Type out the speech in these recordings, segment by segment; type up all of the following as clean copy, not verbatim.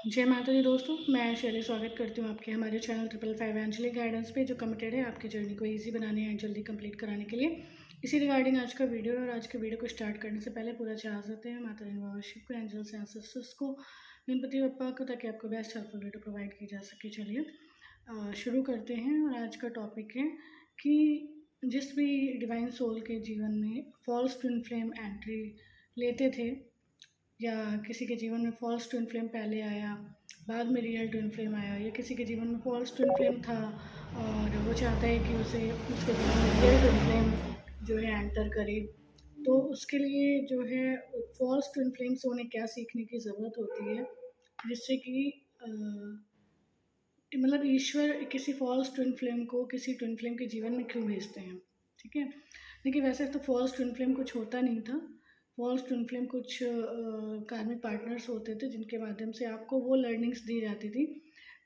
जय माता दी दोस्तों, मैं शैली स्वागत करती हूँ आपके हमारे चैनल 555 एंजलिक गाइडेंस पे, जो कमिटेड है आपकी जर्नी को इजी बनाने एंड जल्दी कंप्लीट कराने के लिए। इसी रिगार्डिंग आज का वीडियो है। और आज के वीडियो को स्टार्ट करने से पहले पूरा चाह सकते हैं माता रानी बाबा शिव को, एंजल्स एंड सिस्टर्स को, गणपति बप्पा को, ताकि आपको बेस्ट हेल्पफुल वीडियो प्रोवाइड की जा सके। चलिए शुरू करते हैं। और आज का टॉपिक है कि जिस भी डिवाइन सोल के जीवन में फॉल्स ट्विन फ्लेम एंट्री लेते थे, या किसी के जीवन में फॉल्स ट्विन फ्लेम पहले आया, बाद में रियल ट्विन फ्लेम आया, या किसी के जीवन में फॉल्स ट्विन फ्लेम था और वो चाहता है कि उसे उसके जीवन में रियल ट्विन फ्लेम जो है एंटर करे, तो उसके लिए जो है फॉल्स ट्विन फ्लेम से उन्हें क्या सीखने की ज़रूरत होती है, जिससे कि मतलब ईश्वर किसी फॉल्स ट्विन फ्लेम को किसी ट्विन फ्लेम के जीवन में क्यों भेजते हैं। ठीक है, देखिए वैसे तो फॉल्स ट्विन फ्लेम कुछ होता नहीं था। फॉल्स ट्विन फ्लेम कुछ कार्मिक पार्टनर्स होते थे, जिनके माध्यम से आपको वो लर्निंग्स दी जाती थी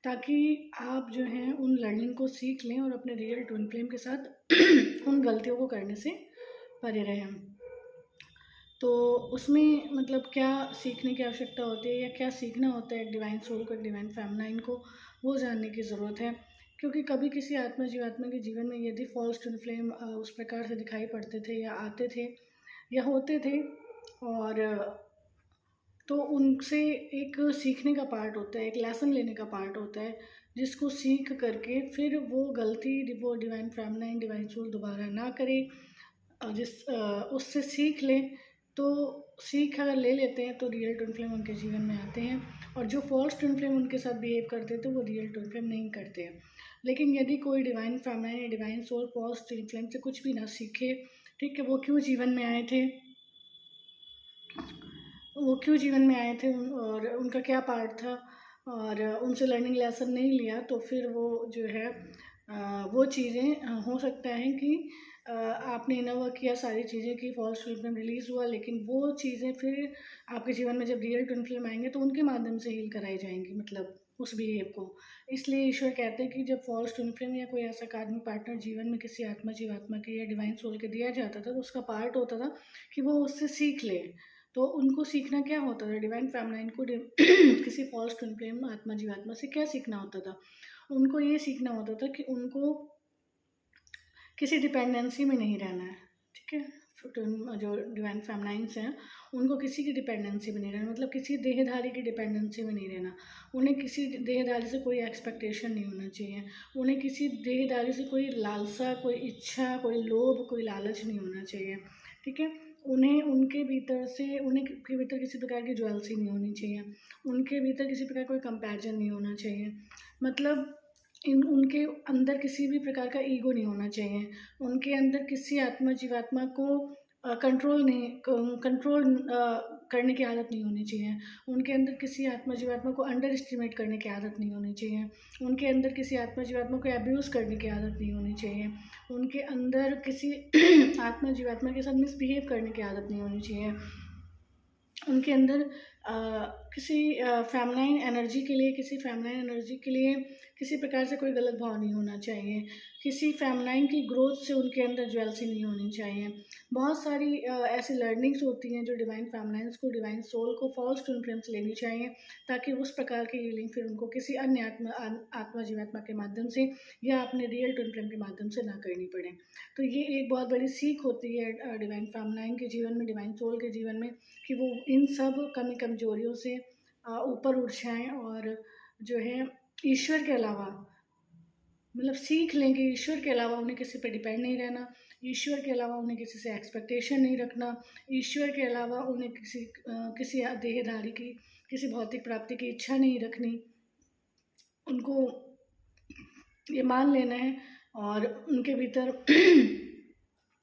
ताकि आप जो हैं उन लर्निंग को सीख लें और अपने रियल ट्विन फ्लेम के साथ उन गलतियों को करने से परे रहें। तो उसमें मतलब क्या सीखने की आवश्यकता होती है या क्या सीखना होता है एक डिवाइन सोल को, एक डिवाइन फेमिनाइन को, वो जानने की ज़रूरत है। क्योंकि कभी किसी आत्मा जीवात्मा के जीवन में यदि फॉल्स ट्विन फ्लेम उस प्रकार से दिखाई पड़ते थे या आते थे या होते थे, और तो उनसे एक सीखने का पार्ट होता है, एक लेसन लेने का पार्ट होता है, जिसको सीख करके फिर वो गलती वो डिवाइन फेमिनाइन डिवाइन सोल दोबारा ना करे। उससे सीख लें, तो सीख अगर ले लेते हैं तो रियल ट्विन फ्लेम उनके जीवन में आते हैं, और जो फॉल्स ट्विन फ्लेम उनके साथ बिहेव करते थे वो रियल ट्विन फ्लेम नहीं करते हैं। लेकिन यदि कोई डिवाइन फेमिनाइन या divine soul false twin flame से कुछ भी ना सीखे, ठीक है, वो क्यों जीवन में आए थे, और उनका क्या पार्ट था, और उनसे लर्निंग लेसन नहीं लिया, तो फिर वो जो है वो चीज़ें हो सकता है कि आपने इनर वर्क किया, सारी चीज़ें की, फॉल्स ट्विन फ्लेम रिलीज़ हुआ, लेकिन वो चीज़ें फिर आपके जीवन में जब रियल ट्विन फ्लेम आएंगे तो उनके माध्यम से हील कराई जाएंगी, मतलब उस बिहेव को। इसलिए ईश्वर कहते हैं कि जब फॉल्स ट्विन फ्लेम या कोई ऐसा कार्मिक पार्टनर जीवन में किसी आत्मा जीवात्मा के या डिवाइन सोल के दिया जाता था, तो उसका पार्ट होता था कि वो उससे सीख ले। तो उनको सीखना क्या होता था, डिवाइन फेमिनाइन को किसी फॉल्स ट्विन फ्लेम आत्मा जीवात्मा से क्या सीखना होता था, उनको ये सीखना होता था कि उनको किसी डिपेंडेंसी में नहीं रहना है। ठीक है, जो डिवाइन फेमिनाइंस हैं उनको किसी की डिपेंडेंसी में नहीं रहना, मतलब किसी देहधारी की डिपेंडेंसी में नहीं रहना। उन्हें किसी देहधारी से कोई एक्सपेक्टेशन नहीं होना चाहिए, उन्हें किसी देहधारी से कोई लालसा, कोई इच्छा, कोई लोभ, कोई लालच नहीं होना चाहिए। ठीक है, उन्हें उनके भीतर किसी प्रकार की ज्वेलसी नहीं होनी चाहिए, उनके भीतर किसी प्रकार कोई कंपैरिजन नहीं होना चाहिए, मतलब उनके अंदर किसी भी प्रकार का ईगो नहीं होना चाहिए, उनके अंदर किसी आत्मा जीवात्मा को कंट्रोल करने की आदत नहीं होनी चाहिए, उनके अंदर किसी आत्मा जीवात्मा को अंडर एस्टिमेट करने की आदत नहीं होनी चाहिए, उनके अंदर किसी आत्मा जीवात्मा को अब्यूज़ करने की आदत नहीं होनी चाहिए, उनके अंदर किसी आत्मा जीवात्मा के साथ मिसबिहेव करने की आदत नहीं होनी चाहिए, उनके अंदर किसी फेमिनाइन एनर्जी के लिए किसी प्रकार से कोई गलत भाव नहीं होना चाहिए, किसी फेमिनाइन की ग्रोथ से उनके अंदर ज्वेलसी नहीं होनी चाहिए। बहुत सारी ऐसी लर्निंग्स होती हैं जो डिवाइन फेमिनाइंस को, डिवाइन सोल को फॉल्स ट्विन फ्लेम से लेनी चाहिए, ताकि उस प्रकार की हीलिंग फिर उनको किसी अन्य आत्मा जीवात्मा के माध्यम से या अपने रियल ट्विन फ्लेम के माध्यम से ना करनी पड़े। तो ये एक बहुत बड़ी सीख होती है डिवाइन फेमिनाइन के जीवन में, डिवाइन सोल के जीवन में, कि वो इन सब कमी कमजोरियों से ऊपर उठ जाएं, और जो है ईश्वर के अलावा, मतलब सीख लें कि ईश्वर के अलावा उन्हें किसी पर डिपेंड नहीं रहना, ईश्वर के अलावा उन्हें किसी से एक्सपेक्टेशन नहीं रखना, ईश्वर के अलावा उन्हें किसी देहधारी की, किसी भौतिक प्राप्ति की इच्छा नहीं रखनी। उनको ये मान लेना है, और उनके भीतर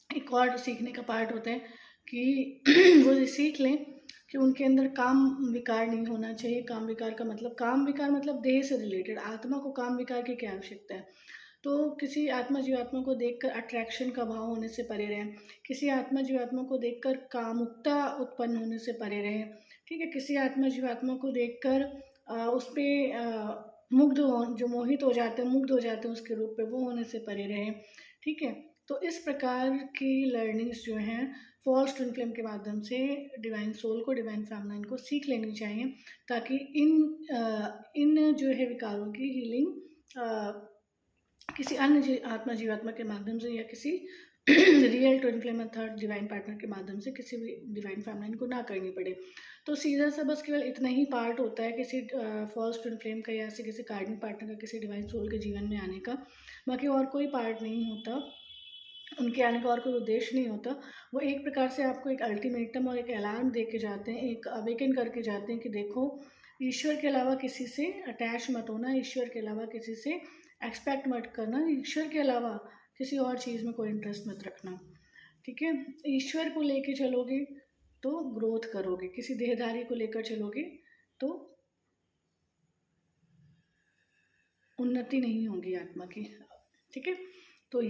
एक और सीखने का पार्ट होता है कि वो ये सीख लें कि उनके अंदर काम विकार नहीं होना चाहिए। काम विकार का मतलब, काम विकार मतलब देह से रिलेटेड, आत्मा को काम विकार की क्या आवश्यकता है। तो किसी आत्मा जीवात्मा को देखकर अट्रैक्शन का भाव होने से परे रहें, किसी आत्मा जीवात्मा को देखकर कामुकता उत्पन्न होने से परे रहें। ठीक है, किसी आत्मा जीवात्मा को देखकर उस पर जो मोहित हो जाते हैं, मुग्ध हो जाते हैं उसके रूप पे, वो होने से परे रहें। ठीक है, तो इस प्रकार की लर्निंग्स जो हैं फॉल्स ट्विन फ्लेम के माध्यम से डिवाइन सोल को, डिवाइन फेमिनाइन को सीख लेनी चाहिए, ताकि इन जो है विकारों की हीलिंग किसी अन्य आत्मा जीवात्मा के माध्यम से या किसी रियल ट्विन फ्लेम या थर्ड डिवाइन पार्टनर के माध्यम से किसी भी डिवाइन फेमिनाइन को ना करनी पड़े। तो सीधा सा बस केवल इतना ही पार्ट होता है किसी फॉल्स ट्विन फ्लेम का या किसी कार्डिंग पार्टनर का किसी डिवाइन सोल के जीवन में आने का। बाकी और कोई पार्ट नहीं होता, उनके आने का और कोई उद्देश्य नहीं होता। वो एक प्रकार से आपको एक अल्टीमेटम और एक अलार्म दे के जाते हैं, एक अवेकन करके जाते हैं कि देखो, ईश्वर के अलावा किसी से अटैच मत होना, ईश्वर के अलावा किसी से एक्सपेक्ट मत करना, ईश्वर के अलावा किसी और चीज़ में कोई इंटरेस्ट मत रखना। ठीक है, ईश्वर को लेके चलोगे तो ग्रोथ करोगे, किसी देहधारी को लेकर चलोगे तो उन्नति नहीं होगी आत्मा की। ठीक है, तो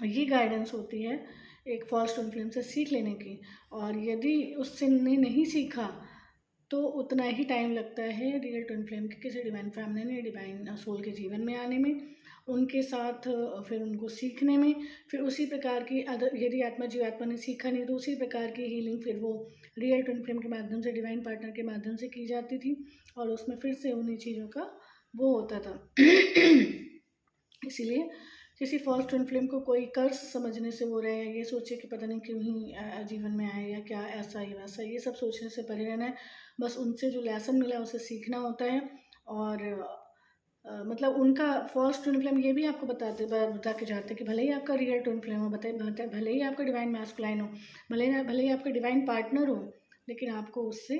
ये गाइडेंस होती है एक फॉल्स ट्विन फ्लेम से सीख लेने की। और यदि उससे नहीं सीखा तो उतना ही टाइम लगता है रियल ट्विन फ्लेम के किसी डिवाइन फेमिनिन या डिवाइन सोल के जीवन में आने में, उनके साथ फिर उनको सीखने में। फिर उसी प्रकार की यदि आत्मा जीवात्मा ने सीखा नहीं तो उसी प्रकार की हीलिंग फिर वो रियल ट्विन फ्लेम के माध्यम से, डिवाइन पार्टनर के माध्यम से की जाती थी, और उसमें फिर से उन्हीं चीज़ों का वो होता था। इसीलिए किसी फॉल्स ट्विन फ्लेम को कोई कर्ज समझने से वो रहे, ये सोचे कि पता नहीं क्यों ही जीवन में आए या क्या, ऐसा ही वैसा, ये सब सोचने से परे रहना है। बस उनसे जो लेसन मिला उसे सीखना होता है। और मतलब उनका फॉल्स ट्विन फ्लेम ये भी आपको बता के जाते हैं कि भले ही आपका रियल ट्विन फ्लेम हो, भले ही आपका डिवाइन मैस्कुलाइन हो, भले ही आपका डिवाइन पार्टनर हो, लेकिन आपको उससे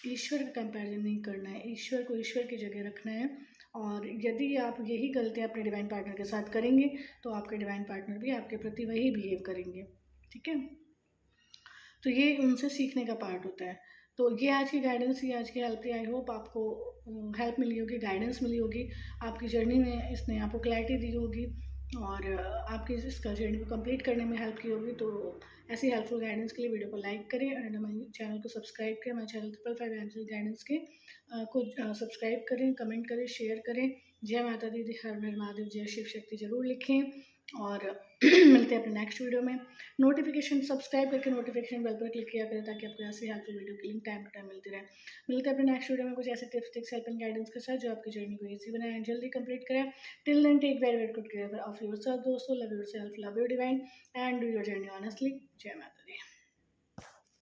ईश्वर का कंपैरिजन नहीं करना है, ईश्वर को ईश्वर की जगह रखना है। और यदि आप यही गलतियाँ अपने डिवाइन पार्टनर के साथ करेंगे तो आपके डिवाइन पार्टनर भी आपके प्रति वही बिहेव करेंगे। ठीक है, तो ये उनसे सीखने का पार्ट होता है। तो ये आज की गाइडेंस, ये आज की हेल्प थी। आई होप आपको हेल्प मिली होगी, गाइडेंस मिली होगी, आपकी जर्नी में इसने आपको क्लैरिटी दी होगी और आपकी इसका जर्नी को कंप्लीट करने में हेल्प की होगी। तो ऐसी हेल्पफुल गाइडेंस के लिए वीडियो को लाइक करें एंड हमारे चैनल को सब्सक्राइब करें। हमारे चैनल 555 गाइडेंस के को सब्सक्राइब करें, कमेंट करें, शेयर करें। जय माता दी, हर हर महादेव, जय शिव शक्ति ज़रूर लिखें। और मिलते हैं अपने नेक्स्ट वीडियो में। नोटिफिकेशन सब्सक्राइब करके नोटिफिकेशन बेल पर क्लिक किया करें ताकि आपको ऐसी हेल्पफुल वीडियो की लिंक टाइम टू टाइम मिलती रहे। मिलते हैं अपने नेक्स्ट वीडियो में कुछ ऐसे tips, tricks, help and guidance के साथ जो आपकी जर्नी को ईजी बनाए एंड जल्दी कंप्लीट करें। Till then take very good care of yourself दोस्तों। Love yourself, love your divine and do your journey honestly. जय माता दी।